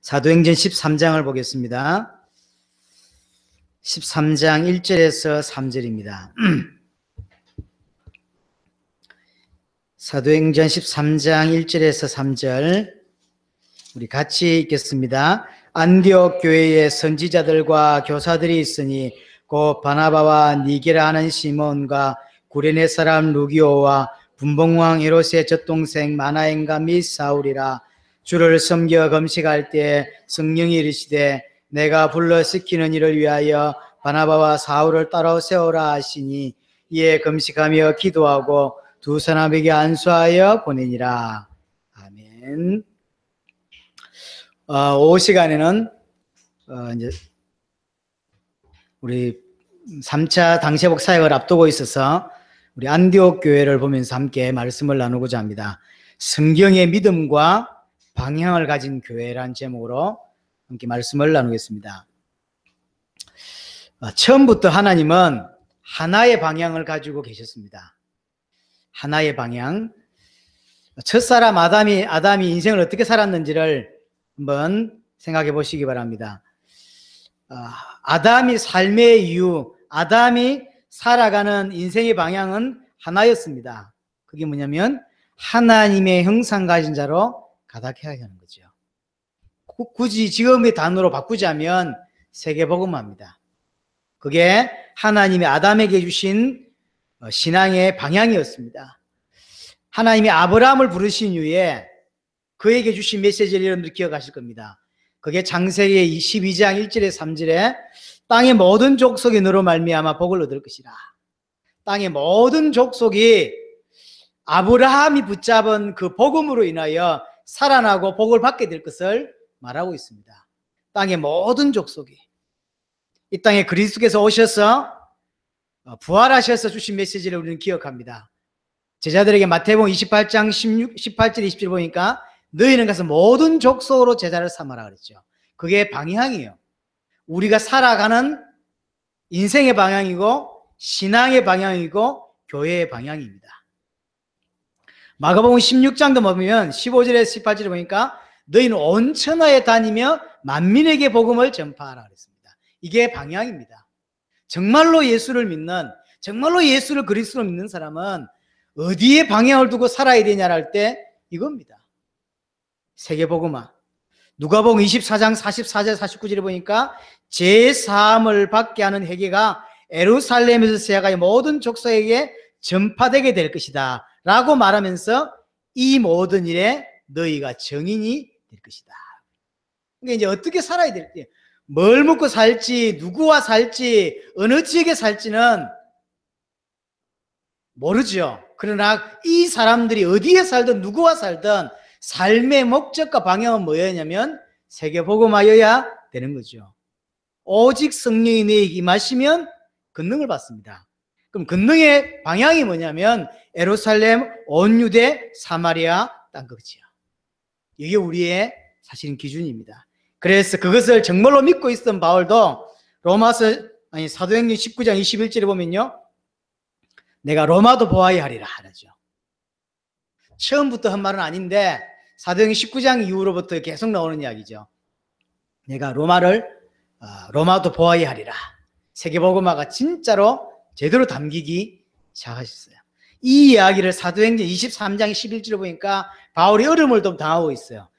사도행전 13장을 보겠습니다. 13장 1절에서 3절입니다. 사도행전 13장 1절에서 3절 우리 같이 읽겠습니다. 안디옥 교회에 선지자들과 교사들이 있으니 곧 바나바와 니게라 하는 시몬과 구레네 사람 루기오와 분봉왕 헤롯의 젖동생 마나엔과 및 사울이라. 주를 섬겨 금식할 때 성령이 이르시되 내가 불러 시키는 일을 위하여 바나바와 사울을 따로 세우라 하시니 이에 금식하며 기도하고 두 사람에게 안수하여 보내니라. 아멘. 오후 시간에는 이제 우리 3차 당시회복 사역을 앞두고 있어서 우리 안디옥 교회를 보면서 함께 말씀을 나누고자 합니다. 성경의 믿음과 방향을 가진 교회라는 제목으로 함께 말씀을 나누겠습니다. 처음부터 하나님은 하나의 방향을 가지고 계셨습니다. 하나의 방향. 첫사람 아담이 인생을 어떻게 살았는지를 한번 생각해 보시기 바랍니다. 아담이 삶의 이유, 아담이 살아가는 인생의 방향은 하나였습니다. 그게 뭐냐면 하나님의 형상 가진 자로 가닥해야 하는 거죠. 굳이 지금의 단어로 바꾸자면 세계복음화입니다. 그게 하나님이 아담에게 주신 신앙의 방향이었습니다. 하나님이 아브라함을 부르신 이후에 그에게 주신 메시지를 여러분들 기억하실 겁니다. 그게 창세기 22장 1절에 3절에 땅의 모든 족속이 너로 말미암아 복을 얻을 것이라. 땅의 모든 족속이 아브라함이 붙잡은 그 복음으로 인하여 살아나고 복을 받게 될 것을 말하고 있습니다. 땅의 모든 족속이 이 땅에 그리스도께서 오셔서 부활하셔서 주신 메시지를 우리는 기억합니다. 제자들에게 마태복음 28장 18절 20절 보니까 너희는 가서 모든 족속으로 제자를 삼아라 그랬죠. 그게 방향이에요. 우리가 살아가는 인생의 방향이고 신앙의 방향이고 교회의 방향입니다. 마가복음 16장도 보면 15절에서 18절에 보니까 너희는 온 천하에 다니며 만민에게 복음을 전파하라 그랬습니다. 이게 방향입니다. 정말로 예수를 믿는, 정말로 예수를 그리스도로 믿는 사람은 어디에 방향을 두고 살아야 되냐를 할 때 이겁니다. 세계복음화. 누가복음 24장 44절 49절에 보니까 제3을 받게 하는 회개가 예루살렘에서 시작하여 모든 족속에게 전파되게 될 것이다 라고 말하면서 이 모든 일에 너희가 증인이 될 것이다. 그러니까 이제 어떻게 살아야 될지, 뭘 먹고 살지, 누구와 살지, 어느 지역에 살지는 모르죠. 그러나 이 사람들이 어디에 살든 누구와 살든 삶의 목적과 방향은 뭐였냐면 세계복음화여야 되는 거죠. 오직 성령이 내게 임하시면 권능을 받습니다. 그럼 권능의 방향이 뭐냐면 예루살렘, 온 유대, 사마리아 땅 끝이야. 이게 우리의 사실은 기준입니다. 그래서 그것을 정말로 믿고 있던 바울도 사도행전 19장 21절에 보면요, 내가 로마도 보아야 하리라 하죠. 처음부터 한 말은 아닌데 사도행전 19장 이후로부터 계속 나오는 이야기죠. 내가 로마도 보아야 하리라. 세계복음화가 진짜로 제대로 담기기 시작하셨어요. 이 이야기를 사도행전 23장 11절에 보니까 바울이 어려움을 좀 당하고 있어요.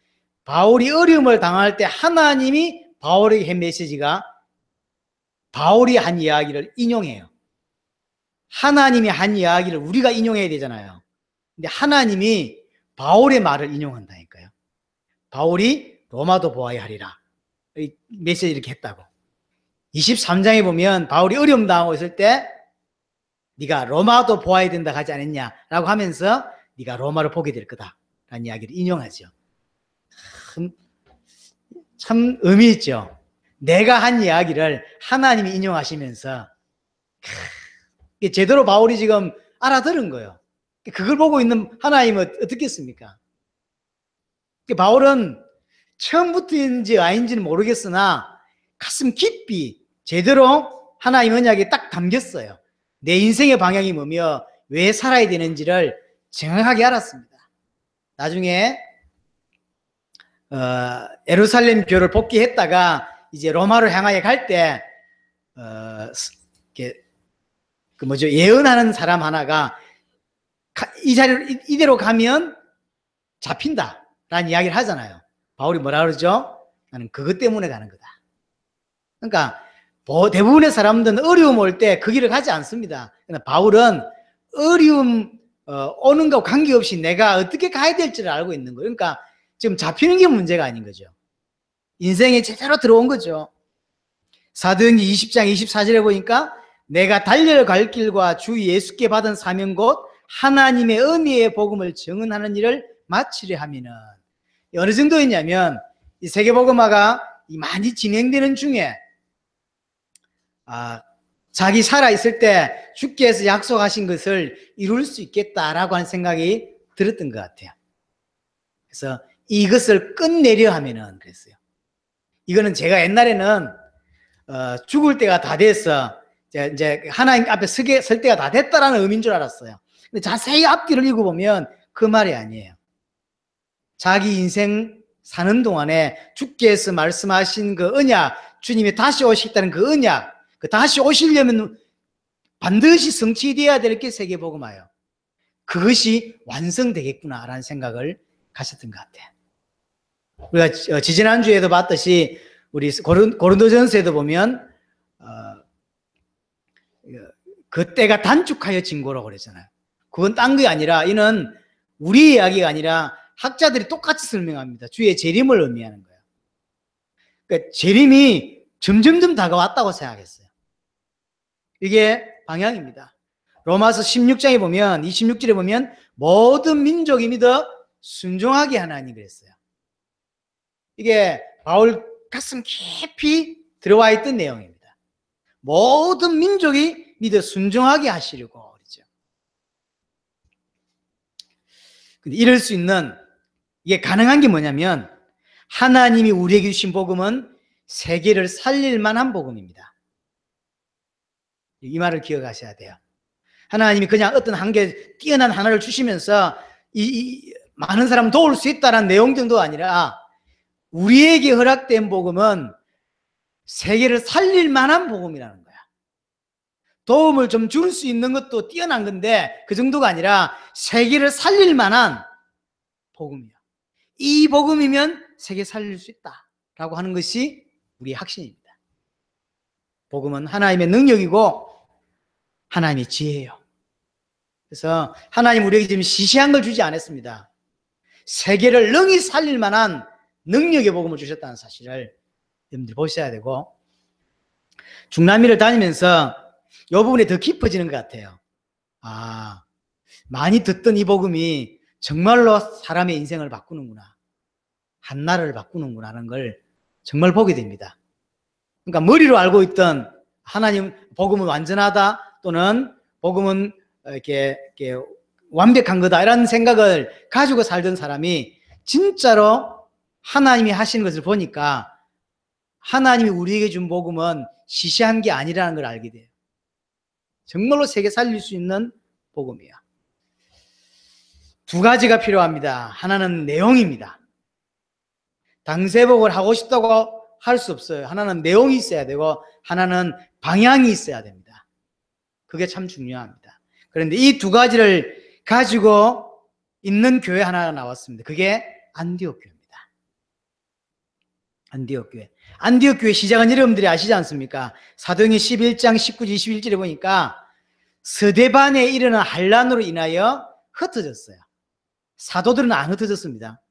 바울이 어려움을 당할 때 하나님이 바울에게 한 메시지가 바울이 한 이야기를 인용해요. 하나님이 한 이야기를 우리가 인용해야 되잖아요. 근데 하나님이 바울의 말을 인용한다니까요. 바울이 로마도 보아야 하리라. 이 메시지 이렇게 했다고. 23장에 보면 바울이 어려움 당하고 있을 때 네가 로마도 보아야 된다 하지 않았냐라고 하면서 네가 로마를 보게 될 거다라는 이야기를 인용하죠. 참 의미 있죠. 내가 한 이야기를 하나님이 인용하시면서 제대로 바울이 지금 알아들은 거예요. 그걸 보고 있는 하나님은 어떻겠습니까? 바울은 처음부터인지 아닌지는 모르겠으나 가슴 깊이 제대로 하나님 언약에 딱 담겼어요. 내 인생의 방향이 뭐며 왜 살아야 되는지를 정확하게 알았습니다. 나중에 예루살렘 교를 복귀했다가 이제 로마로 향하여 갈 때 예언하는 사람 하나가 이 자리를 이대로 가면 잡힌다라는 이야기를 하잖아요. 바울이 뭐라 그러죠? 나는 그것 때문에 가는 거다. 그러니까 대부분의 사람들은 어려움 올 때 그 길을 가지 않습니다. 그러나 바울은 어려움 오는 것과 관계없이 내가 어떻게 가야 될지를 알고 있는 거예요. 그러니까 지금 잡히는 게 문제가 아닌 거죠. 인생에 제대로 들어온 거죠. 사도행전 20장 24절에 보니까 내가 달려갈 길과 주 예수께 받은 사명 곧 하나님의 은혜의 복음을 증언하는 일을 마치려 하면은, 어느 정도였냐면 이 세계복음화가 많이 진행되는 중에 자기 살아있을 때 주께서 약속하신 것을 이룰 수 있겠다라고 하는 생각이 들었던 것 같아요. 그래서 이것을 끝내려 하면은 그랬어요. 이거는 제가 옛날에는 죽을 때가 다 됐어, 이제 하나님 앞에 설 때가 다 됐다라는 의미인 줄 알았어요. 근데 자세히 앞뒤를 읽어보면 그 말이 아니에요. 자기 인생 사는 동안에 주께서 말씀하신 그 언약, 주님이 다시 오시겠다는 그 언약, 그 다시 오시려면 반드시 성취되어야 될 게 세계복음화예요. 그것이 완성되겠구나라는 생각을 가졌던 것 같아요. 우리가 지지난주에도 봤듯이 우리 고린도전서에도 보면 그때가 단축하여 진고라고 그랬잖아요. 그건 딴 게 아니라 이는 우리 이야기가 아니라 학자들이 똑같이 설명합니다. 주의 재림을 의미하는 거예요. 그러니까 재림이 점점점 다가왔다고 생각했어요. 이게 방향입니다. 로마서 16장에 보면 26절에 보면 모든 민족이 믿어 순종하게 하나니 그랬어요. 이게 바울 가슴 깊이 들어와 있던 내용입니다. 모든 민족이 믿어 순종하게 하시려고 그러죠. 근데 이럴 수 있는, 이게 가능한 게 뭐냐면 하나님이 우리에게 주신 복음은 세계를 살릴 만한 복음입니다. 이 말을 기억하셔야 돼요. 하나님이 그냥 어떤 한계 뛰어난 하나를 주시면서 많은 사람 도울 수 있다는 내용 정도가 아니라 우리에게 허락된 복음은 세계를 살릴 만한 복음이라는 거야. 도움을 좀 줄 수 있는 것도 뛰어난 건데 그 정도가 아니라 세계를 살릴 만한 복음이야. 이 복음이면 세계 살릴 수 있다라고 하는 것이 우리의 확신입니다. 복음은 하나님의 능력이고 하나님의 지혜예요. 그래서 하나님 우리에게 지금 시시한 걸 주지 않았습니다. 세계를 능히 살릴 만한 능력의 복음을 주셨다는 사실을 여러분들이 보셔야 되고, 중남미를 다니면서 이 부분이 더 깊어지는 것 같아요. 많이 듣던 이 복음이 정말로 사람의 인생을 바꾸는구나, 한나라를 바꾸는구나 하는 걸 정말 보게 됩니다. 그러니까 머리로 알고 있던 하나님 복음은 완전하다, 또는 복음은 이렇게 완벽한 거다, 이런 생각을 가지고 살던 사람이 진짜로 하나님이 하시는 것을 보니까 하나님이 우리에게 준 복음은 시시한 게 아니라는 걸 알게 돼요. 정말로 세계 살릴 수 있는 복음이에요. 두 가지가 필요합니다. 하나는 내용입니다. 당세복을 하고 싶다고 할 수 없어요. 하나는 내용이 있어야 되고 하나는 방향이 있어야 됩니다. 그게 참 중요합니다. 그런데 이 두 가지를 가지고 있는 교회 하나가 나왔습니다. 그게 안디옥 교회입니다. 안디옥 교회. 안디옥 교회 시작은 여러분들이 아시지 않습니까? 사도행전 11장 19절 21절에 보니까 스데반에 일어난 환란으로 인하여 흩어졌어요. 사도들은 안 흩어졌습니다.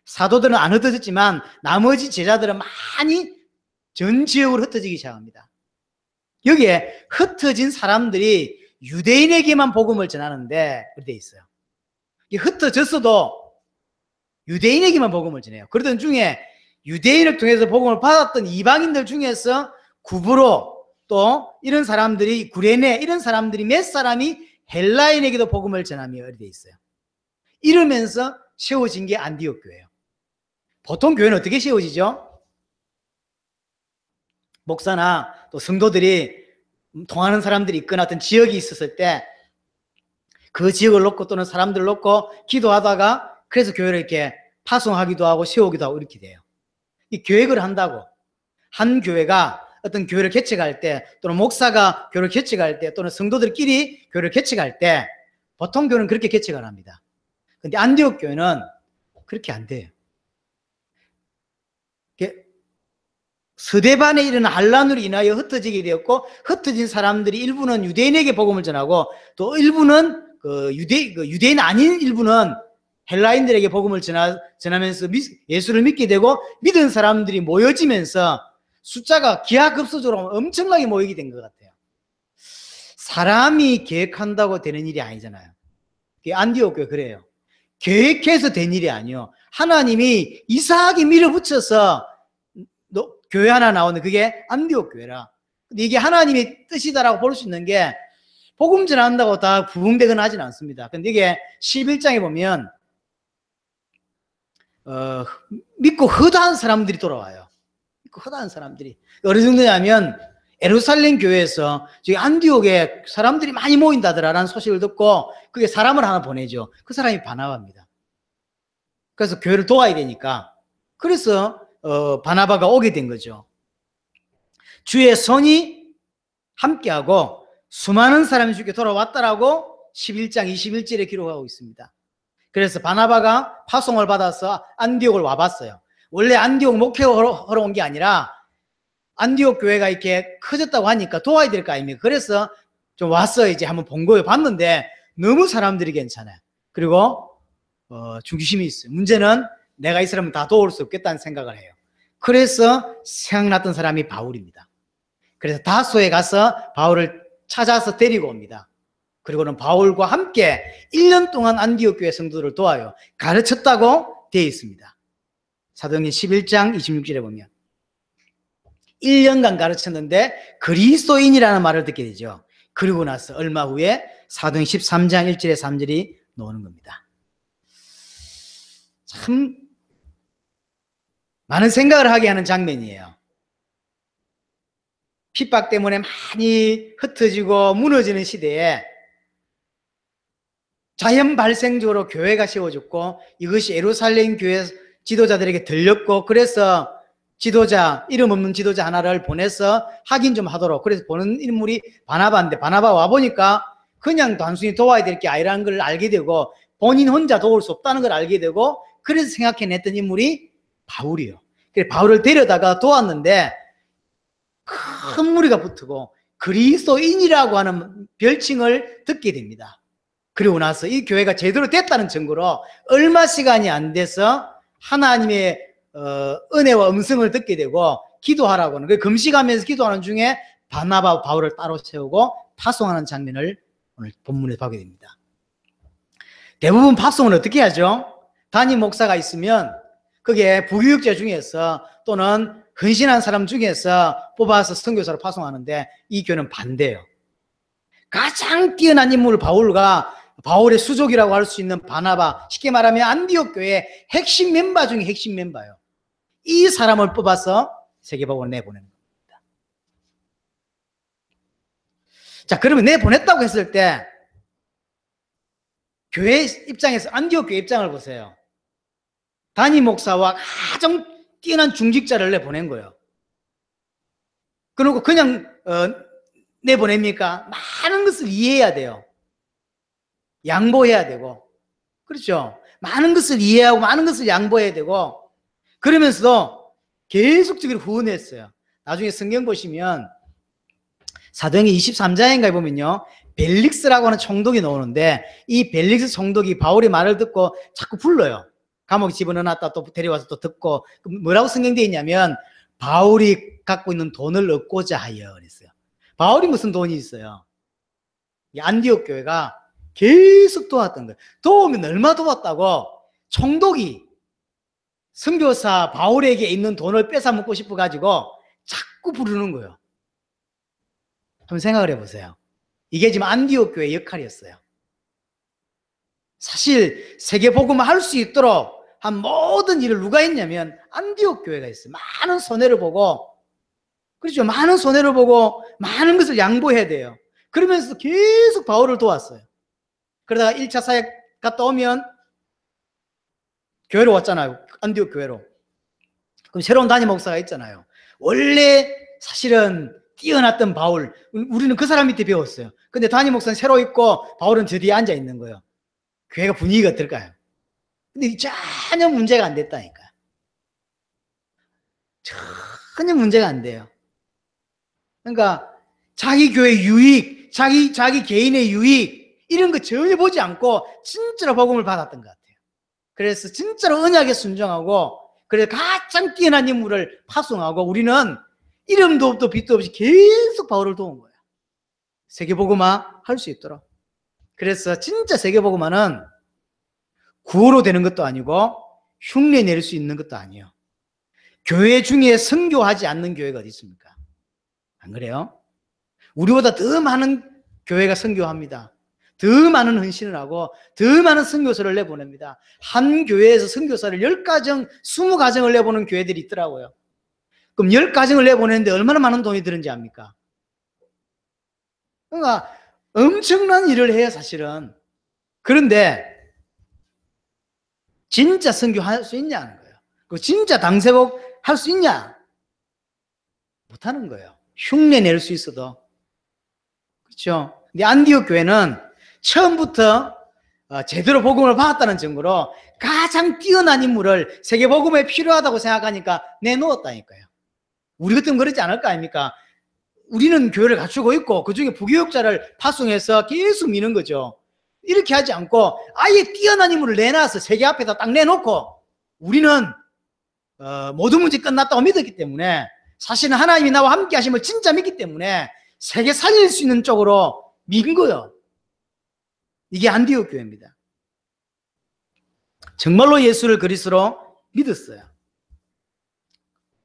사도들은 안 흩어졌지만 나머지 제자들은 많이 전 지역으로 흩어지기 시작합니다. 여기에 흩어진 사람들이 유대인에게만 복음을 전하는데 그렇게 돼 있어요. 흩어졌어도 유대인에게만 복음을 전해요. 그러던 중에 유대인을 통해서 복음을 받았던 이방인들 중에서 구브로, 또 이런 사람들이 구레네, 이런 사람들이 몇 사람이 헬라인에게도 복음을 전하며 이렇게 돼 있어요. 이러면서 세워진 게 안디옥 교회예요. 보통 교회는 어떻게 세워지죠? 목사나 또 성도들이 통하는 사람들이 있거나 어떤 지역이 있었을 때 그 지역을 놓고 또는 사람들을 놓고 기도하다가 그래서 교회를 이렇게 파송하기도 하고 세우기도 하고 이렇게 돼요. 이 계획을 한다고. 한 교회가 어떤 교회를 개척할 때, 또는 목사가 교회를 개척할 때, 또는 성도들끼리 교회를 개척할 때 보통 교회는 그렇게 개척을 합니다. 근데 안디옥 교회는 그렇게 안 돼요. 서대반에 일어난 환란으로 인하여 흩어지게 되었고, 흩어진 사람들이 일부는 유대인에게 복음을 전하고, 또 일부는 유대인 아닌 일부는 헬라인들에게 복음을 전하면서 예수를 믿게 되고, 믿은 사람들이 모여지면서 숫자가 기하급수적으로 엄청나게 모이게 된 것 같아요. 사람이 계획한다고 되는 일이 아니잖아요. 안디옥 교회 그래요. 계획해서 된 일이 아니요. 하나님이 이상하게 밀어붙여서 교회 하나 나오는 그게 안디옥 교회라. 근데 이게 하나님의 뜻이다라고 볼 수 있는 게, 복음 전한다고 다 부흥되거나 하진 않습니다. 근데 이게 11장에 보면 믿고 허다한 사람들이 돌아와요. 믿고 허다한 사람들이 어느 정도냐면, 예루살렘 교회에서 저기 안디옥에 사람들이 많이 모인다더라라는 소식을 듣고 그게 사람을 하나 보내죠. 그 사람이 바나바입니다. 그래서 교회를 도와야 되니까, 그래서 바나바가 오게 된 거죠. 주의 손이 함께하고 수많은 사람이 주께 돌아왔다라고 11장 21절에 기록하고 있습니다. 그래서 바나바가 파송을 받아서 안디옥을 와봤어요. 원래 안디옥 목회하러 온 게 아니라 안디옥 교회가 이렇게 커졌다고 하니까 도와야 될 거 아닙니까? 그래서 좀 왔어. 이제 한번 본 거예요. 봤는데 너무 사람들이 괜찮아요. 그리고 중심이 있어요. 문제는 내가 이 사람을 다 도울 수 없겠다는 생각을 해요. 그래서 생각났던 사람이 바울입니다. 그래서 다소에 가서 바울을 찾아서 데리고 옵니다. 그리고는 바울과 함께 1년 동안 안디옥 교회 성도들을 도와요. 가르쳤다고 되어 있습니다. 사도행전 11장 26절에 보면 1년간 가르쳤는데 그리스도인이라는 말을 듣게 되죠. 그리고 나서 얼마 후에 사도행전 13장 1절에 3절이 나오는 겁니다. 참 많은 생각을 하게 하는 장면이에요. 핍박 때문에 많이 흩어지고 무너지는 시대에 자연 발생적으로 교회가 세워졌고, 이것이 예루살렘 교회 지도자들에게 들렸고, 그래서 이름 없는 지도자 하나를 보내서 확인 좀 하도록, 그래서 보는 인물이 바나바인데, 바나바 와보니까 그냥 단순히 도와야 될 게 아니라는 걸 알게 되고, 본인 혼자 도울 수 없다는 걸 알게 되고, 그래서 생각해냈던 인물이 바울이요. 그래서 바울을 데려다가 도왔는데 큰 무리가 붙고 그리스도인이라고 하는 별칭을 듣게 됩니다. 그리고 나서 이 교회가 제대로 됐다는 증거로 얼마 시간이 안 돼서 하나님의 은혜와 음성을 듣게 되고 기도하라고 하는, 금식하면서 기도하는 중에 바나바 바울을 따로 세우고 파송하는 장면을 오늘 본문에 보게 됩니다. 대부분 파송은 어떻게 하죠? 담임 목사가 있으면 그게 부교육자 중에서 또는 헌신한 사람 중에서 뽑아서 선교사로 파송하는데, 이 교회는 반대예요. 가장 뛰어난 인물 바울의 수족이라고 할 수 있는 바나바, 쉽게 말하면 안디옥 교회의 핵심 멤버 중에 핵심 멤버예요. 이 사람을 뽑아서 세계복음으로 내보내는 겁니다. 자, 그러면 내보냈다고 했을 때 교회 입장에서 안디옥 교회 입장을 보세요. 담임 목사와 가장 뛰어난 중직자를 내보낸 거예요. 그리고 그냥 내보냅니까? 많은 것을 이해해야 돼요. 양보해야 되고, 그렇죠? 많은 것을 이해하고 많은 것을 양보해야 되고, 그러면서도 계속적으로 후원했어요. 나중에 성경 보시면 사도행전 23장인가에 보면요, 벨릭스라고 하는 총독이 나오는데, 이 벨릭스 총독이 바울의 말을 듣고 자꾸 불러요. 감옥에 집어넣어놨다 또 데려와서 또 듣고, 뭐라고 성경되어 있냐면 바울이 갖고 있는 돈을 얻고자 하여 그랬어요. 바울이 무슨 돈이 있어요? 이 안디옥 교회가 계속 도왔던 거예요. 도우면 얼마 도왔다고 총독이 선교사 바울에게 있는 돈을 뺏어 먹고 싶어 가지고 자꾸 부르는 거예요. 한번 생각을 해보세요. 이게 지금 안디옥 교회의 역할이었어요. 사실 세계복음을 할 수 있도록 한 모든 일을 누가 했냐면 안디옥 교회가 했어요. 많은 손해를 보고, 그렇죠? 많은 손해를 보고 많은 것을 양보해야 돼요. 그러면서 계속 바울을 도왔어요. 그러다가 1차 사역 갔다 오면 교회로 왔잖아요. 안디옥 교회로. 그럼 새로운 담임 목사가 있잖아요. 원래 사실은 뛰어났던 바울, 우리는 그 사람 밑에 배웠어요. 근데 담임 목사는 새로 있고 바울은 저 뒤에 앉아 있는 거예요. 교회가 분위기가 어떨까요? 근데 전혀 문제가 안 됐다니까요. 전혀 문제가 안 돼요. 그러니까 자기 교회 유익, 자기 개인의 유익 이런 거 전혀 보지 않고 진짜로 복음을 받았던 것 같아요. 그래서 진짜로 언약에 순종하고 그래서 가장 뛰어난 인물을 파송하고 우리는 이름도 없고 빛도 없이 계속 바울을 도운 거예요. 세계복음화 할 수 있도록. 그래서 진짜 세계복음화는 구호로 되는 것도 아니고 흉내 낼 수 있는 것도 아니에요. 교회 중에 선교하지 않는 교회가 어디 있습니까? 안 그래요? 우리보다 더 많은 교회가 선교합니다. 더 많은 헌신을 하고 더 많은 선교사를 내보냅니다. 한 교회에서 선교사를 10가정, 20가정을 내보는 교회들이 있더라고요. 그럼 10가정을 내보내는데 얼마나 많은 돈이 드는지 압니까? 그러니까 엄청난 일을 해요, 사실은. 그런데 진짜 선교할 수 있냐는 거예요. 그 진짜 당세복 할 수 있냐? 못하는 거예요. 흉내 낼 수 있어도. 그렇죠? 근데 안디옥 교회는 처음부터 제대로 복음을 받았다는 증거로 가장 뛰어난 인물을 세계 복음에 필요하다고 생각하니까 내놓았다니까요. 우리 같으면 그러지 않을 거 아닙니까? 우리는 교회를 갖추고 있고 그중에 부교육자를 파송해서 계속 미는 거죠. 이렇게 하지 않고 아예 뛰어난 인물을 내놔서 세계 앞에다 딱 내놓고 우리는 모든 문제 끝났다고 믿었기 때문에 사실은 하나님이 나와 함께 하심을 진짜 믿기 때문에 세계 살릴 수 있는 쪽으로 민 거예요. 이게 안디옥 교회입니다. 정말로 예수를 그리스도로 믿었어요.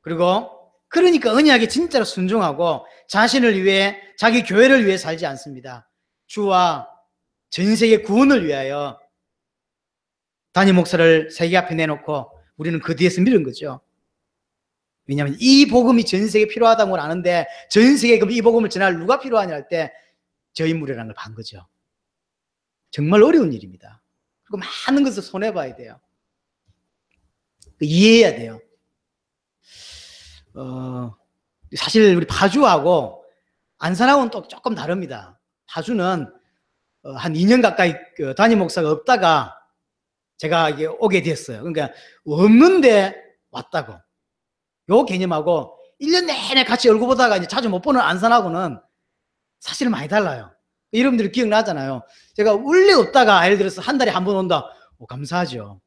그리고 그러니까 언약에 진짜로 순종하고 자신을 위해 자기 교회를 위해 살지 않습니다. 주와 전 세계 구원을 위하여 담임 목사를 세계 앞에 내놓고 우리는 그 뒤에서 밀은 거죠. 왜냐하면 이 복음이 전 세계에 필요하다는 걸 아는데 전 세계에 그럼 이 복음을 전할 누가 필요하냐 할 때 저 인물이라는 걸 반 거죠. 정말 어려운 일입니다. 그리고 많은 것을 손해봐야 돼요. 이해해야 돼요. 사실 우리 파주하고 안산하고는 또 조금 다릅니다. 파주는 한 2년 가까이 담임 목사가 없다가 제가 이게 오게 됐어요. 그러니까 없는데 왔다고. 요 개념하고 1년 내내 같이 얼굴 보다가 이제 자주 못 보는 안산하고는 사실은 많이 달라요. 여러분들이 기억나잖아요. 제가 원래 없다가 예를 들어서 한 달에 한 번 온다. 감사하죠.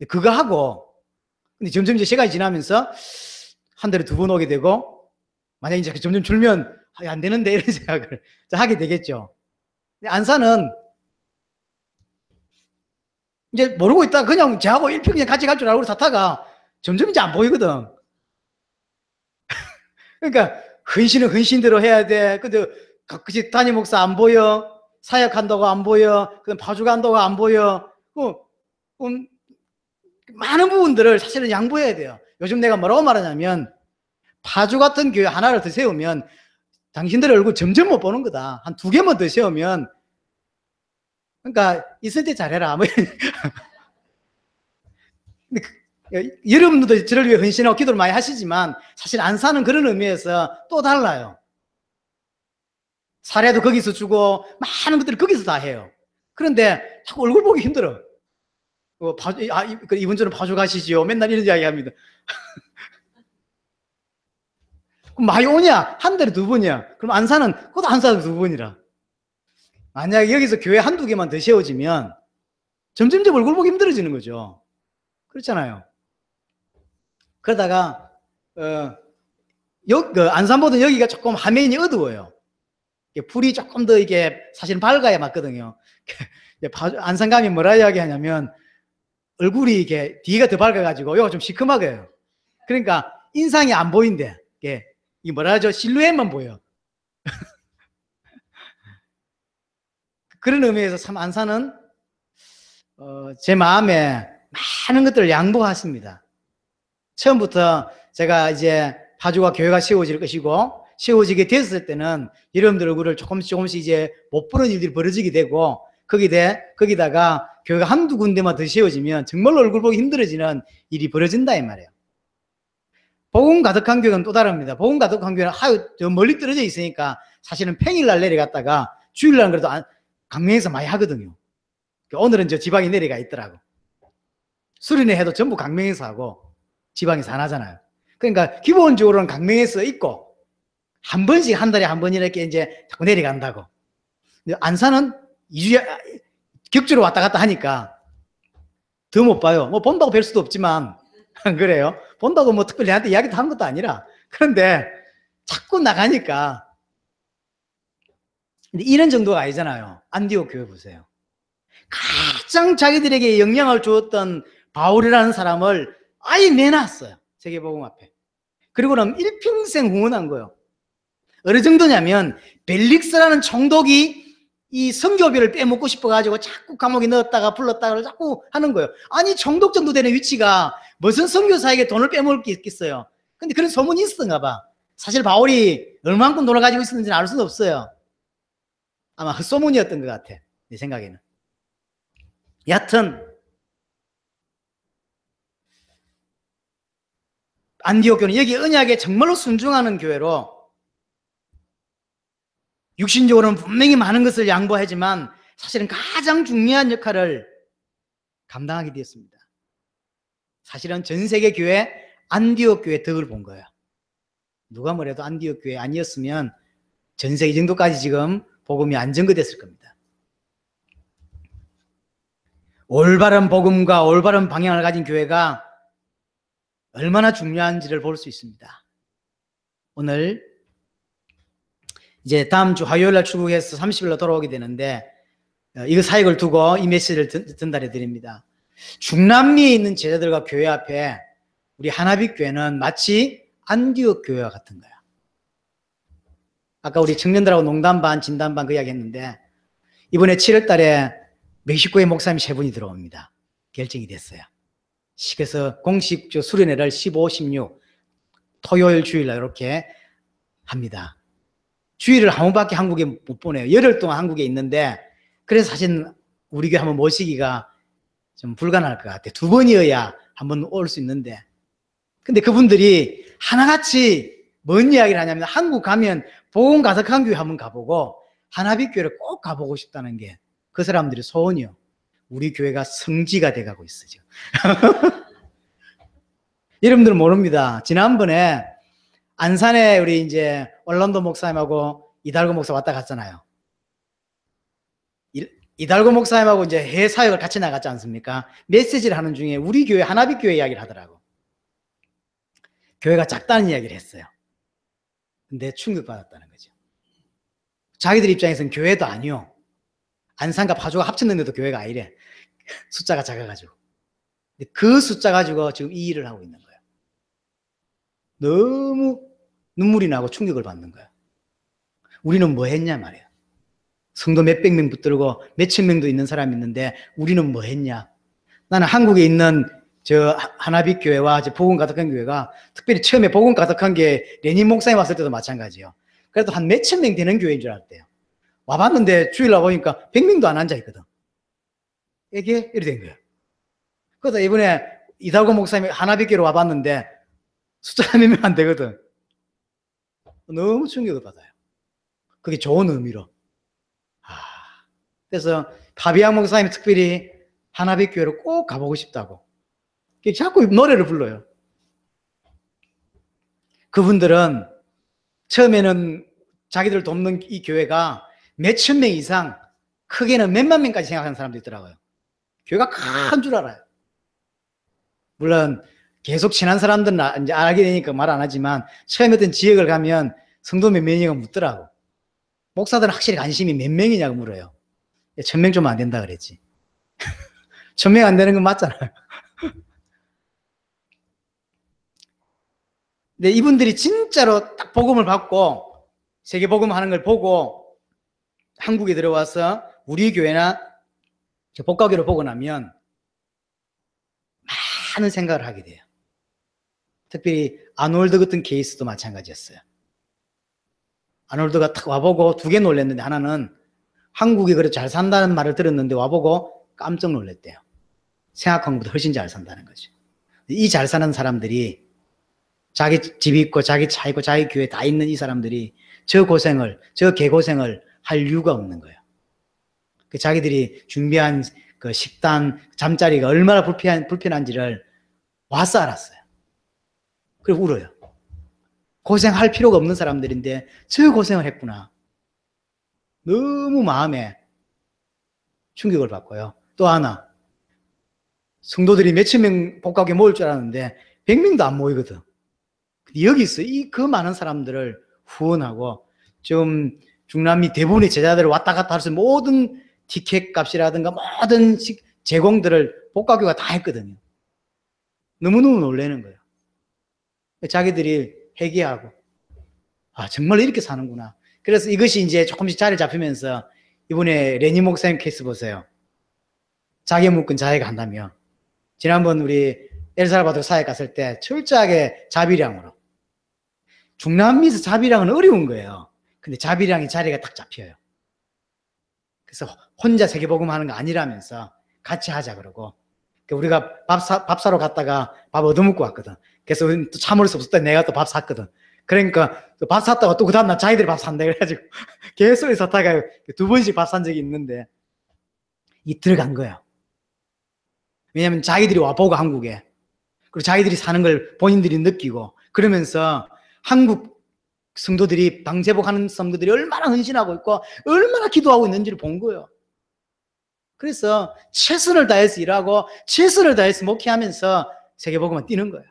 그거 하고 근데 점점 이제 시간이 지나면서 한 달에 2번 오게 되고 만약에 이제 점점 줄면 안 되는데 이런 생각을 하게 되겠죠. 근데 안산은 이제 모르고 있다가 그냥 저하고 일평 그냥 같이 갈 줄 알고 사타가 점점 이제 안 보이거든. 그러니까 헌신은 헌신대로 해야 돼. 근데 가끔씩 담임 목사 안 보여. 사역한다고 안 보여. 그다음 파주 간다고 안 보여. 많은 부분들을 사실은 양보해야 돼요. 요즘 내가 뭐라고 말하냐면 파주 같은 교회 하나를 더 세우면 당신들 얼굴 점점 못 보는 거다. 한 2개만 더 세우면 그러니까 있을 때 잘해라. 뭐 근데 여러분들도 저를 위해 헌신하고 기도를 많이 하시지만 사실 안산은 그런 의미에서 또 달라요. 사례도 거기서 주고 많은 것들을 거기서 다 해요. 그런데 자꾸 얼굴 보기 힘들어. 이번 주는 파주 가시지요. 맨날 이런 이야기 합니다. 그럼 많이 오냐? 한 달에 2번이야. 그럼 안산은 그것도 안산에 2번이라. 만약에 여기서 교회 1-2개만 더 세워지면 점점점 얼굴 보기 힘들어지는 거죠. 그렇잖아요. 그러다가 안산보다 여기가 조금 화면이 어두워요. 불이 조금 더 이게 사실은 밝아야 맞거든요. 안산 가면 뭐라 이야기하냐면 얼굴이 이게 뒤가 더 밝아가지고 여기가 좀 시커멓게 해요. 그러니까 인상이 안 보인대. 이게 뭐라 하죠? 실루엣만 보여. 그런 의미에서 참 안산은 제 마음에 많은 것들을 양보했습니다. 처음부터 제가 이제 파주가 교회가 세워질 것이고 세워지게 됐을 때는 여러분들 얼굴을 조금씩 이제 못 보는 일들이 벌어지게 되고 거기다가 교회가 한두 군데만 더 세워지면 정말로 얼굴 보기 힘들어지는 일이 벌어진다 이 말이에요. 복음 가득한 교회는 또 다릅니다. 복음 가득한 교회는 저 멀리 떨어져 있으니까 사실은 평일날 내려갔다가 주일날은 그래도 강명에서 많이 하거든요. 오늘은 저 지방에 내려가 있더라고. 수련회 해도 전부 강명에서 하고 지방에서 안 하잖아요. 그러니까 기본적으로는 강명에서 있고 한 번씩 한 달에 한 번 이렇게 이제 자꾸 내려간다고. 안산은 2주에 격주로 왔다 갔다 하니까 더 못 봐요. 뭐 본다고 뵐 수도 없지만 안 그래요? 본다고 뭐 특별히 내한테 이야기도 하는 것도 아니라. 그런데 자꾸 나가니까. 근데 이런 정도가 아니잖아요. 안디옥 교회 보세요. 가장 자기들에게 영향을 주었던 바울이라는 사람을 아예 내놨어요. 세계복음 앞에. 그리고는 일평생 후원한 거예요. 어느 정도냐면 벨릭스라는 총독이 이 선교비를 빼먹고 싶어가지고 자꾸 감옥에 넣었다가 불렀다가 자꾸 하는 거예요. 아니 총독 정도 되는 위치가 무슨 선교사에게 돈을 빼먹을 게 있겠어요. 근데 그런 소문이 있었던가 봐. 사실 바울이 얼마만큼 돈을 가지고 있었는지는 알 수는 없어요. 아마 헛소문이었던 것 같아. 내 생각에는. 여하튼 안디옥 교회는 여기 언약에 정말로 순종하는 교회로 육신적으로는 분명히 많은 것을 양보하지만 사실은 가장 중요한 역할을 감당하게 되었습니다. 사실은 전 세계 교회 안디옥 교회 덕을 본 거예요. 누가 뭐래도 안디옥 교회 아니었으면 전 세계 정도까지 지금 복음이 안정거됐을 겁니다. 올바른 복음과 올바른 방향을 가진 교회가 얼마나 중요한지를 볼 수 있습니다. 오늘 이제 다음 주 화요일날 출국해서 30일로 돌아오게 되는데 이거 사역을 두고 이 메시지를 전달해 드립니다. 중남미에 있는 제자들과 교회 앞에 우리 하나빛 교회는 마치 안디옥 교회와 같은 거야. 아까 우리 청년들하고 농담 반 진담 반 그 이야기 했는데 이번에 7월 달에 멕시코의 목사님 3분이 들어옵니다. 결정이 됐어요. 그래서 공식 수련회를 15, 16 토요일 주일날 이렇게 합니다. 주일을 한 번밖에 한국에 못 보내요. 열흘 동안 한국에 있는데 그래서 사실 우리 교회 한번 모시기가 좀 불가능할 것 같아요. 2번이어야 한번 올 수 있는데 근데 그분들이 하나같이 뭔 이야기를 하냐면 한국 가면 복음 가득한 교회 한번 가보고 하나빛 교회를 꼭 가보고 싶다는 게 그 사람들의 소원이요. 우리 교회가 성지가 돼가고 있어 지금. 여러분들은 모릅니다. 지난번에 안산에 우리 이제 올란도 목사님하고 이달고 목사 왔다 갔잖아요. 이달고 목사님하고 이제 해외 사역을 같이 나갔지 않습니까? 메시지를 하는 중에 우리 교회 하나빛 교회 이야기를 하더라고. 교회가 작다는 이야기를 했어요. 근데 충격받았다는 거죠. 자기들 입장에서는 교회도 아니요. 안산과 파주가 합쳤는데도 교회가 아니래. 숫자가 작아가지고. 근데 그 숫자 가지고 지금 이 일을 하고 있는 거예요. 너무 눈물이 나고 충격을 받는 거예요. 우리는 뭐 했냐 말이에요. 성도 몇백 명 붙들고 몇천 명도 있는 사람이 있는데 우리는 뭐 했냐. 나는 한국에 있는 저 하나빛 교회와 복음 가득한 교회가 특별히 처음에 복음 가득한 게 레닌 목사님 왔을 때도 마찬가지예요. 그래도 한 몇천 명 되는 교회인 줄 알았대요. 와봤는데 주일날 보니까 100명도 안 앉아있거든. 이게 이렇게 된 거예요. 그러다 이번에 이달고 목사님이 하나빛 교회로 와봤는데 숫자가 몇 명 안 되거든. 너무 충격을 받아요. 그게 좋은 의미로. 그래서 파비앙 목사님이 특별히 하나빛 교회로 꼭 가보고 싶다고. 자꾸 노래를 불러요. 그분들은 처음에는 자기들 돕는 이 교회가 몇천 명 이상, 크게는 몇만 명까지 생각하는 사람도 있더라고요. 교회가 큰 줄 알아요. 물론 계속 친한 사람들은 이제 알게 되니까 말 안 하지만 처음에 어떤 지역을 가면 성도 몇 명이냐고 묻더라고. 목사들은 확실히 관심이 몇 명이냐고 물어요. 1000명 좀 안 된다 그랬지. 1000명 안 되는 건 맞잖아요. 근데 이분들이 진짜로 딱 복음을 받고 세계 복음 하는 걸 보고 한국에 들어와서 우리 교회나 복가교를 보고 나면 많은 생각을 하게 돼요. 특별히 아놀드 같은 케이스도 마찬가지였어요. 아놀드가 딱 와보고 2개 놀랐는데 하나는 한국이 그래 잘 산다는 말을 들었는데 와보고 깜짝 놀랐대요. 생각한 것보다 훨씬 잘 산다는 거죠. 이 잘 사는 사람들이 자기 집이 있고 자기 차 있고 자기 교회 다 있는 이 사람들이 저 개고생을 할 이유가 없는 거예요. 자기들이 준비한 그 식단, 잠자리가 얼마나 불편한지를 와서 알았어요. 그리고 울어요. 고생할 필요가 없는 사람들인데 저 고생을 했구나. 너무 마음에 충격을 받고요. 또 하나, 성도들이 몇천 명 복학에 모일 줄 알았는데 100명도 안 모이거든. 여기서 그 많은 사람들을 후원하고 좀 중남미 대부분의 제자들을 왔다 갔다 할 수 있는 모든 티켓 값이라든가 모든 제공들을 복학교가 다 했거든요. 너무너무 놀라는 거예요. 자기들이 회개하고 정말 이렇게 사는구나. 그래서 이것이 이제 조금씩 자리 잡히면서 이번에 레니 목사님 케이스 보세요. 자기 묶은 자기가 한다며. 지난번 우리 엘살바도르 사역 갔을 때 철저하게 자비량으로. 중남미에서 자비량은 어려운 거예요. 근데 자비량이 자리가 딱 잡혀요. 그래서 혼자 세계복음 하는 거 아니라면서 같이 하자 그러고. 우리가 밥 사러 갔다가 밥 얻어먹고 왔거든. 그래서 또 참을 수 없을 때 내가 또 밥 샀거든. 그러니까 또 밥 샀다가 또 그 다음날 자기들이 밥 산다 그래가지고 계속 있었다가 2번씩 밥 산 적이 있는데 들어간 거예요. 왜냐면 자기들이 와보고 한국에 그리고 자기들이 사는 걸 본인들이 느끼고 그러면서 한국 성도들이 방제복하는 성도들이 얼마나 헌신하고 있고 얼마나 기도하고 있는지를 본 거예요. 그래서 최선을 다해서 일하고 최선을 다해서 목회하면서 세계복음만 뛰는 거예요.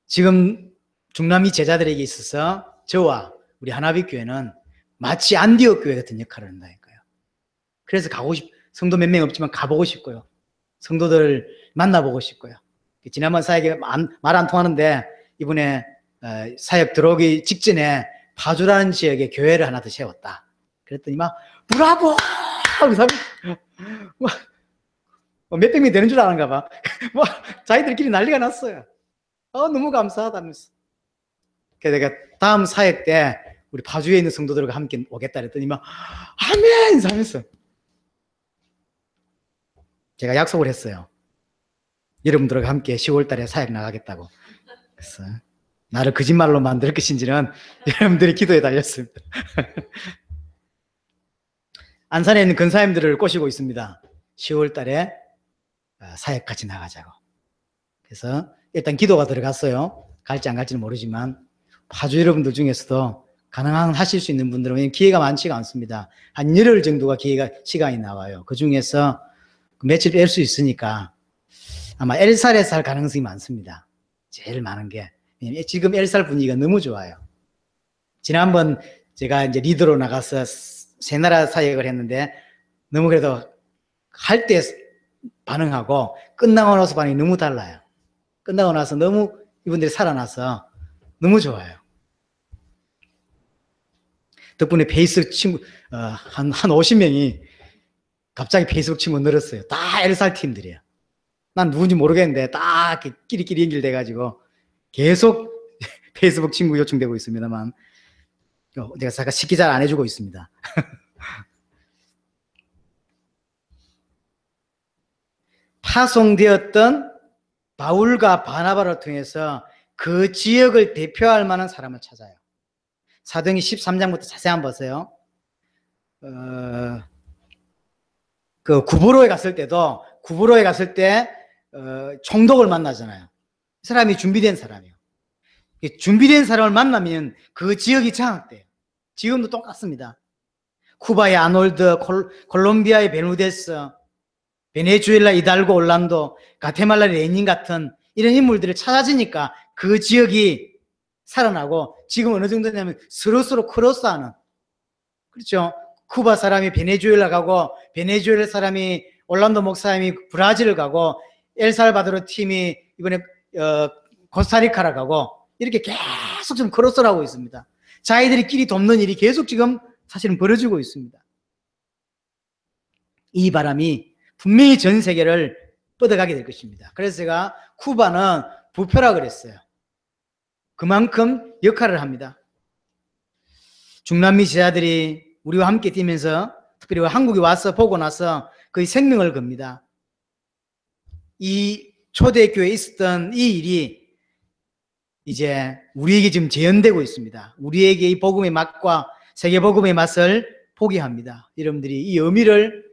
지금 중남미 제자들에게 있어서 저와 우리 하나빛교회는 마치 안디옥 교회 같은 역할을 한다니까요. 그래서 성도 몇 명 없지만 가보고 싶고요. 성도들 만나보고 싶고요. 지난번 사역에 말 안 통하는데 이번에 사역 들어오기 직전에 파주라는 지역에 교회를 하나 더 세웠다. 그랬더니 막 브라보! 몇백 명이 되는 줄 아는가 봐. 자기들끼리 난리가 났어요. 너무 감사하다면서. 그래서 내가 다음 사역 때 우리 파주에 있는 성도들과 함께 오겠다 그랬더니 막 아멘! 하면서 제가 약속을 했어요. 여러분들과 함께 10월 달에 사역 나가겠다고. 그래서 나를 거짓말로 만들 것인지는 여러분들이 기도에 달렸습니다. 안산에 있는 근사님들을 꼬시고 있습니다. 10월 달에 사역 같이 나가자고. 그래서 일단 기도가 들어갔어요. 갈지 안 갈지는 모르지만 파주 여러분들 중에서도 가능한 하실 수 있는 분들은 기회가 많지가 않습니다. 한 열흘 정도가 시간이 나와요. 그 중에서 며칠 뺄 수 있으니까 아마 엘살에서 할 가능성이 많습니다. 제일 많은 게. 왜냐면 지금 엘살 분위기가 너무 좋아요. 지난번 제가 이제 리더로 나가서 세 나라 사역을 했는데 너무 그래도 할 때 반응하고 끝나고 나서 반응이 너무 달라요. 끝나고 나서 너무 이분들이 살아나서 너무 좋아요. 덕분에 페이스북 친구 한 50명이 갑자기 페이스북 친구 늘었어요. 다 엘살 팀들이에요. 난 누군지 모르겠는데 딱 끼리끼리 연결돼가지고 계속 페이스북 친구 요청되고 있습니다만 내가 잠깐 식기 잘 안 해주고 있습니다. 파송되었던 바울과 바나바를 통해서 그 지역을 대표할 만한 사람을 찾아요. 사도행전 13장부터 자세히 한번 보세요. 그 구브로에 갔을 때 총독을 만나잖아요. 이 사람이 준비된 사람이에요. 준비된 사람을 만나면 그 지역이 장악돼요. 지금도 똑같습니다. 쿠바의 아놀드, 콜롬비아의 베누데스, 베네수엘라 이달고 올란도, 가테말라 레닌 같은 이런 인물들을 찾아지니까 그 지역이 살아나고 지금 어느 정도냐면 서로서로 크로스하는, 그렇죠. 쿠바 사람이 베네수엘라 가고 베네수엘라 사람이 올란도 목사님이 브라질을 가고 엘살바도르 팀이 이번에 코스타리카를 가고 이렇게 계속 지금 크로스를 하고 있습니다. 자기들끼리 돕는 일이 계속 지금 사실은 벌어지고 있습니다. 이 바람이 분명히 전 세계를 뻗어가게 될 것입니다. 그래서 제가 쿠바는 부표라 그랬어요. 그만큼 역할을 합니다. 중남미 제자들이 우리와 함께 뛰면서 특별히 한국에 와서 보고 나서 거의 생명을 겁니다. 이 초대교회에 있었던 이 일이 이제 우리에게 지금 재현되고 있습니다. 우리에게 이 복음의 맛과 세계 복음의 맛을 보게 합니다. 여러분들이 이 의미를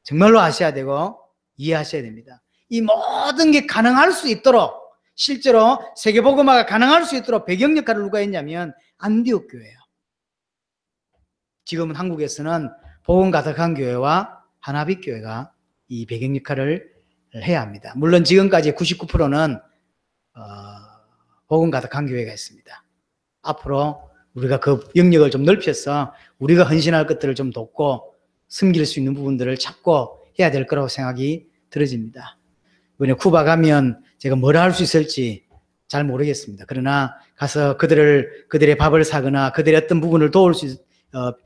정말로 아셔야 되고 이해하셔야 됩니다. 이 모든 게 가능할 수 있도록, 실제로 세계 복음화가 가능할 수 있도록 배경 역할을 누가 했냐면 안디옥 교회예요. 지금은 한국에서는 복음 가득한 교회와 하나빛 교회가 이 배경 역할을 해야 합니다. 물론 지금까지 99%는 복음 가득한 교회가 있습니다. 앞으로 우리가 그 영역을 좀 넓혀서 우리가 헌신할 것들을 좀 돕고 숨길 수 있는 부분들을 찾고 해야 될 거라고 생각이 들어집니다. 이번에 쿠바 가면 제가 뭘 할 수 있을지 잘 모르겠습니다. 그러나 가서 그들의 밥을 사거나 그들의 어떤 부분을 도울 수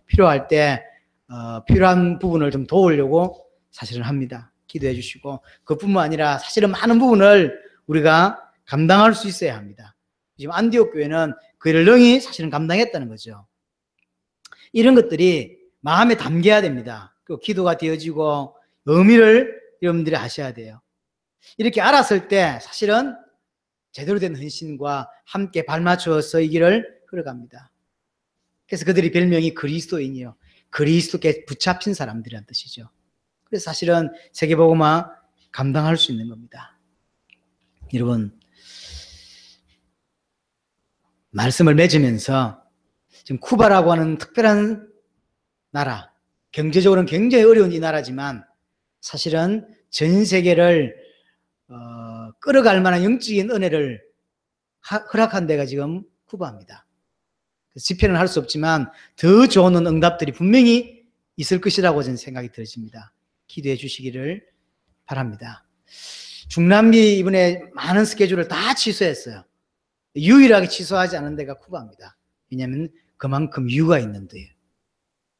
필요할 때 필요한 부분을 좀 도우려고 사실은 합니다. 기도해 주시고, 그뿐만 아니라 사실은 많은 부분을 우리가 감당할 수 있어야 합니다. 지금 안디옥 교회는 그를 능히 사실은 감당했다는 거죠. 이런 것들이 마음에 담겨야 됩니다. 그 기도가 되어지고 의미를 여러분들이 아셔야 돼요. 이렇게 알았을 때 사실은 제대로 된 헌신과 함께 발맞추어서 이 길을 걸어갑니다. 그래서 그들이 별명이 그리스도인이요, 그리스도께 붙잡힌 사람들이란 뜻이죠. 그래서 사실은 세계복음화 감당할 수 있는 겁니다. 여러분, 말씀을 맺으면서 지금 쿠바라고 하는 특별한 나라, 경제적으로는 굉장히 어려운 이 나라지만 사실은 전 세계를 끌어갈 만한 영적인 은혜를 허락한 데가 지금 쿠바입니다. 집회는 할 수 없지만 더 좋은 응답들이 분명히 있을 것이라고 저는 생각이 들어집니다. 기도해 주시기를 바랍니다. 중남미 이번에 많은 스케줄을 다 취소했어요. 유일하게 취소하지 않은 데가 쿠바입니다. 왜냐하면 그만큼 이유가 있는 데예요.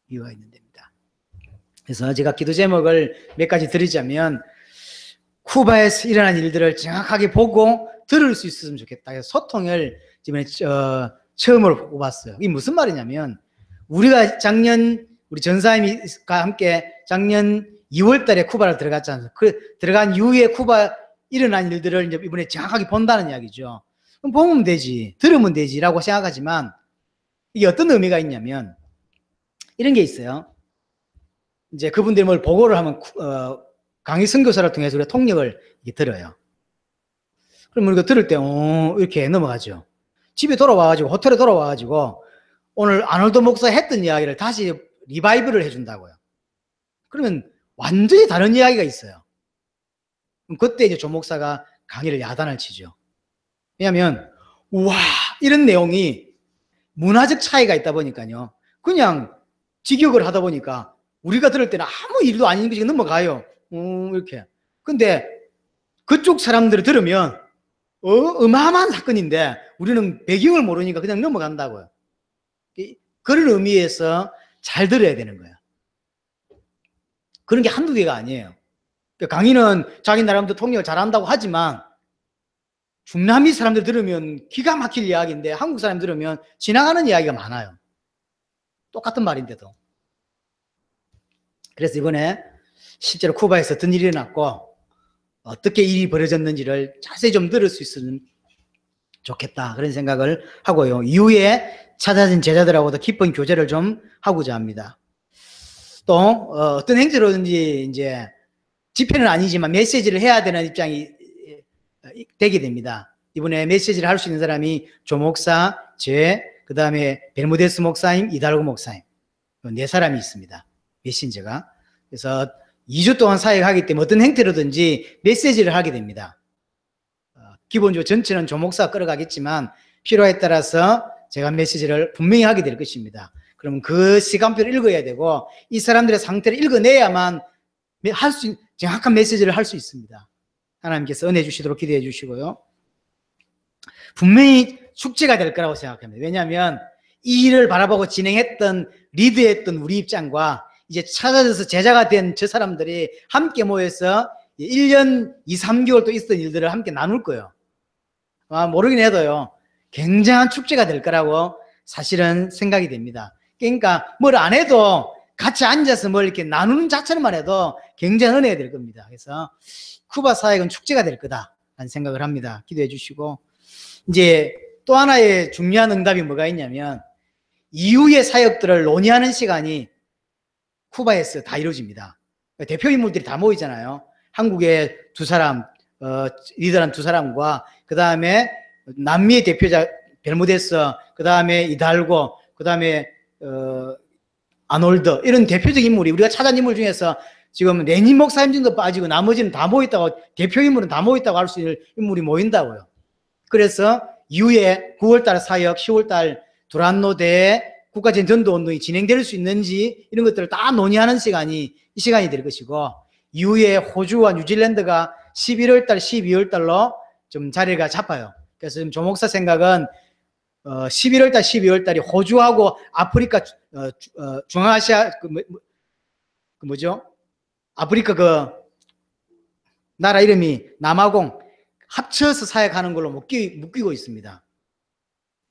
이유가 있는 데입니다. 그래서 제가 기도 제목을 몇 가지 드리자면, 쿠바에서 일어난 일들을 정확하게 보고 들을 수 있었으면 좋겠다. 그래서 소통을 이번에 처음으로 뽑았어요. 이게 무슨 말이냐면, 우리가 작년 우리 전사님과 함께 작년 2월 달에 쿠바를 들어갔잖아요. 그 들어간 이후에 쿠바 일어난 일들을 이제 이번에 정확하게 본다는 이야기죠. 그럼 보면 되지, 들으면 되지라고 생각하지만 이게 어떤 의미가 있냐면 이런 게 있어요. 이제 그분들이 뭘 보고를 하면 강의 선교사를 통해서 우리가 통역을 들어요. 그럼 우리가 들을 때 이렇게 넘어가죠. 집에 돌아와가지고, 호텔에 돌아와가지고 오늘 아놀드 목사 했던 이야기를 다시 리바이브를 해준다고요. 그러면 완전히 다른 이야기가 있어요. 그럼 그때 이제 조 목사가 강의를 야단을 치죠. 왜냐하면 우와, 이런 내용이 문화적 차이가 있다 보니까요, 그냥 직역을 하다 보니까 우리가 들을 때는 아무 일도 아닌 것이 넘어가요. 이렇게. 근데 그쪽 사람들이 들으면 어마어마한 사건인데 우리는 배경을 모르니까 그냥 넘어간다고요. 그런 의미에서 잘 들어야 되는 거예요. 그런 게 한두 개가 아니에요. 강의는 자기 나름대로 통역을 잘한다고 하지만 중남미 사람들 들으면 기가 막힐 이야기인데 한국 사람 들으면 지나가는 이야기가 많아요. 똑같은 말인데도. 그래서 이번에 실제로 쿠바에서 어떤 일이 일어났고 어떻게 일이 벌어졌는지를 자세히 좀 들을 수 있으면 좋겠다, 그런 생각을 하고요. 이후에 찾아진 제자들하고도 깊은 교제를 좀 하고자 합니다. 또 어떤 행태로든지 이제 집회는 아니지만 메시지를 해야 되는 입장이 되게 됩니다. 이번에 메시지를 할 수 있는 사람이 조 목사, 그 다음에 베르무데스 목사님, 이달고 목사님, 네 사람이 있습니다. 메신저가. 그래서 2주 동안 사역하기 때문에 어떤 행태로든지 메시지를 하게 됩니다. 기본적으로 전체는 조 목사가 끌어가겠지만 필요에 따라서 제가 메시지를 분명히 하게 될 것입니다. 그러면 그 시간표를 읽어야 되고 이 사람들의 상태를 읽어내야만 정확한 메시지를 할 수 있습니다. 하나님께서 은혜 주시도록 기도해 주시고요. 분명히 숙제가 될 거라고 생각합니다. 왜냐하면 이 일을 바라보고 진행했던, 리드했던 우리 입장과 이제 찾아져서 제자가 된 저 사람들이 함께 모여서 1년 2, 3개월 또 있었던 일들을 함께 나눌 거예요. 모르긴 해도요, 굉장한 축제가 될 거라고 사실은 생각이 됩니다. 그러니까 뭘 안 해도 같이 앉아서 뭘 이렇게 나누는 자체로만 해도 굉장히 은혜가 될 겁니다. 그래서 쿠바 사역은 축제가 될 거다라는 생각을 합니다. 기도해 주시고, 이제 또 하나의 중요한 응답이 뭐가 있냐면 이후의 사역들을 논의하는 시간이 쿠바에서 다 이루어집니다. 대표 인물들이 다 모이잖아요. 한국의 두 사람, 리더란 두 사람과 그 다음에 남미의 대표자 베르무데스, 그 다음에 이달고, 그 다음에 아놀드, 이런 대표적 인물이 우리가 찾은 인물 중에서 지금 레닌 목사님 정도 빠지고 나머지는 다 모였다고, 대표 인물은 다 모였다고 할 수 있는 인물이 모인다고요. 그래서 이후에 9월달 사역, 10월달 두란노 대 국가적인 전도운동이 진행될 수 있는지 이런 것들을 다 논의하는 시간이 이 시간이 될 것이고, 이후에 호주와 뉴질랜드가 11월달, 12월달로 좀 자리가 잡아요. 그래서 지금 조 목사 생각은 11월달, 12월달이 호주하고 아프리카, 중앙아시아, 뭐죠? 아프리카 나라 이름이 남아공 합쳐서 사역하는 걸로 묶이고 있습니다.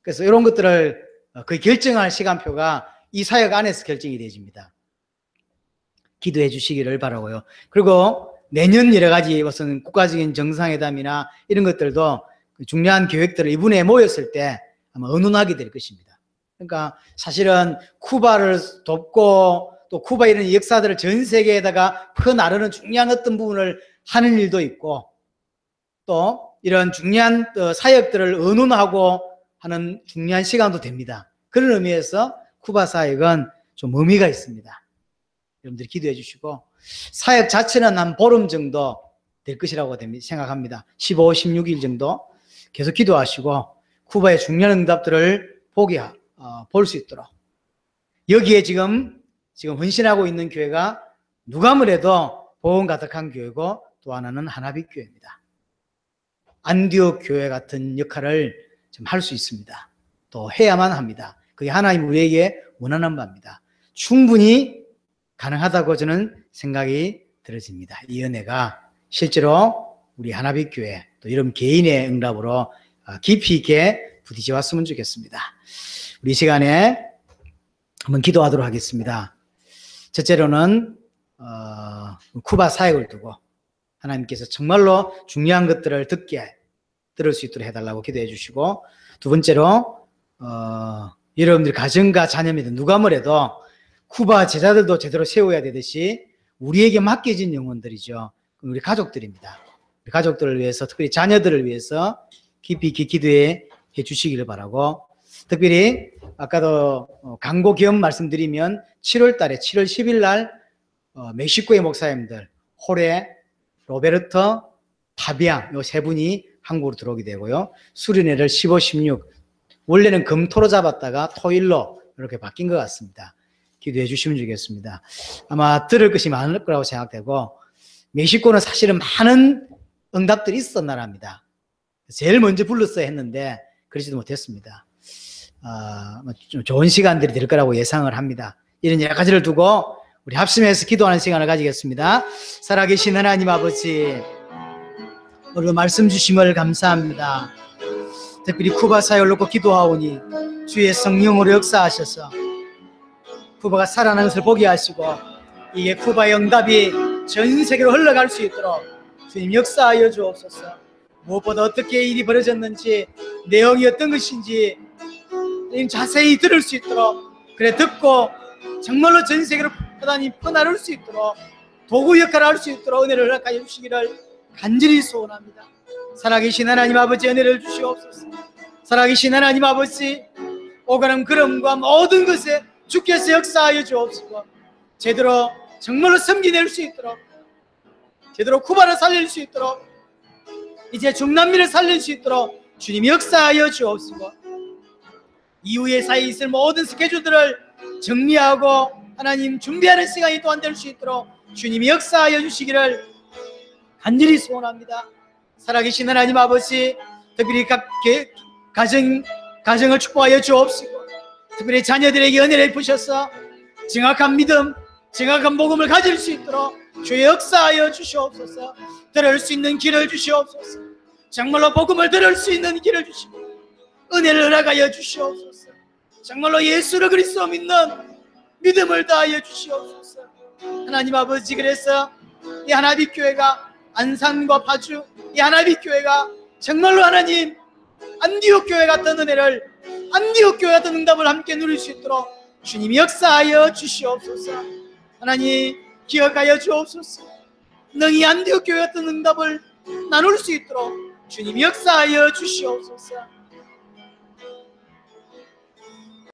그래서 이런 것들을 거의 결정할 시간표가 이 사역 안에서 결정이 되어집니다. 기도해 주시기를 바라고요. 그리고 내년 여러 가지 무슨 국가적인 정상회담이나 이런 것들도 중요한 계획들을 이번에 모였을 때 아마 의논하게 될 것입니다. 그러니까 사실은 쿠바를 돕고 또 쿠바 이런 역사들을 전 세계에다가 퍼나르는 중요한 어떤 부분을 하는 일도 있고, 또 이런 중요한 사역들을 의논하고 하는 중요한 시간도 됩니다. 그런 의미에서 쿠바 사역은 좀 의미가 있습니다. 여러분들이 기도해 주시고, 사역 자체는 한 보름 정도 될 것이라고 생각합니다. 15, 16일 정도 계속 기도하시고 쿠바의 중요한 응답들을 볼 수 있도록, 여기에 지금 헌신하고 있는 교회가 누가 뭐래도 보험 가득한 교회고, 또 하나는 하나빛 교회입니다. 안디옥 교회 같은 역할을 좀 할 수 있습니다. 또 해야만 합니다. 그게 하나님 우리에게 원하는 바입니다. 충분히 가능하다고 저는 생각이 들어집니다. 이 은혜가 실제로 우리 하나빛 교회 또 이런 개인의 응답으로 깊이 있게 부딪혀 왔으면 좋겠습니다. 우리 시간에 한번 기도하도록 하겠습니다. 첫째로는 쿠바 사역을 두고 하나님께서 정말로 중요한 것들을 들을 수 있도록 해달라고 기도해 주시고, 두 번째로 여러분들 가정과 자녀입니다. 누가 뭐래도 쿠바 제자들도 제대로 세워야 되듯이 우리에게 맡겨진 영혼들이죠. 우리 가족들입니다. 우리 가족들을 위해서, 특별히 자녀들을 위해서 깊이 있게 기도해 주시기를 바라고, 특별히 아까도 광고 겸 말씀드리면 7월 10일 날 멕시코의 목사님들 호레, 로베르토, 파비앙 요 세 분이 한국으로 들어오게 되고요. 수련회를 15, 16 원래는 금토로 잡았다가 토일로 이렇게 바뀐 것 같습니다. 기도해 주시면 좋겠습니다. 아마 들을 것이 많을 거라고 생각되고, 멕시코는 사실은 많은 응답들이 있었던 나라입니다. 제일 먼저 불렀어야 했는데 그러지도 못했습니다. 좀 좋은 시간들이 될 거라고 예상을 합니다. 이런 여러 가지를 두고 우리 합심해서 기도하는 시간을 가지겠습니다. 살아계신 하나님 아버지, 오늘 말씀 주심을 감사합니다. 특별히 쿠바 사역을 놓고 기도하오니 주의 성령으로 역사하셔서 쿠바가 살아나는 것을 보게 하시고, 이게 쿠바의 응답이 전 세계로 흘러갈 수 있도록 주님 역사하여 주옵소서. 무엇보다 어떻게 일이 벌어졌는지, 내용이 어떤 것인지 자세히 들을 수 있도록, 그래 듣고 정말로 전 세계로 하나님 퍼나를 수 있도록 도구 역할을 할 수 있도록 은혜를 허락하여 주시기를 간절히 소원합니다. 살아계신 하나님 아버지, 은혜를 주시옵소서. 살아계신 하나님 아버지, 오가는 걸음과 모든 것에 주께서 역사하여 주옵시고, 제대로 정말로 섬기낼 수 있도록, 제대로 쿠바를 살릴 수 있도록, 이제 중남미를 살릴 수 있도록 주님 역사하여 주옵시고, 이후에 사이에 있을 모든 스케줄들을 정리하고 하나님 준비하는 시간이 또한 될 수 있도록 주님이 역사하여 주시기를 간절히 소원합니다. 살아계신 하나님 아버지, 특별히 각 가정을 축복하여 주옵시고, 특별히 자녀들에게 은혜를 부셔서 정확한 믿음, 정확한 복음을 가질 수 있도록 주의 역사하여 주시옵소서. 들을 수 있는 길을 주시옵소서. 정말로 복음을 들을 수 있는 길을 주시고, 은혜를 허락하여 주시옵소서. 정말로 예수를 그리스도 믿는 믿음을 다하여 주시옵소서. 하나님 아버지, 그래서 이 하나빛 교회가 안산과 파주, 이 하나빛 교회가 정말로 하나님 안디옥 교회 같은 은혜를, 안디옥 교회 같은 응답을 함께 누릴 수 있도록 주님이 역사하여 주시옵소서. 하나님 기억하여 주옵소서. 능히 안디옥 교회 같은 응답을 나눌 수 있도록 주님이 역사하여 주시옵소서.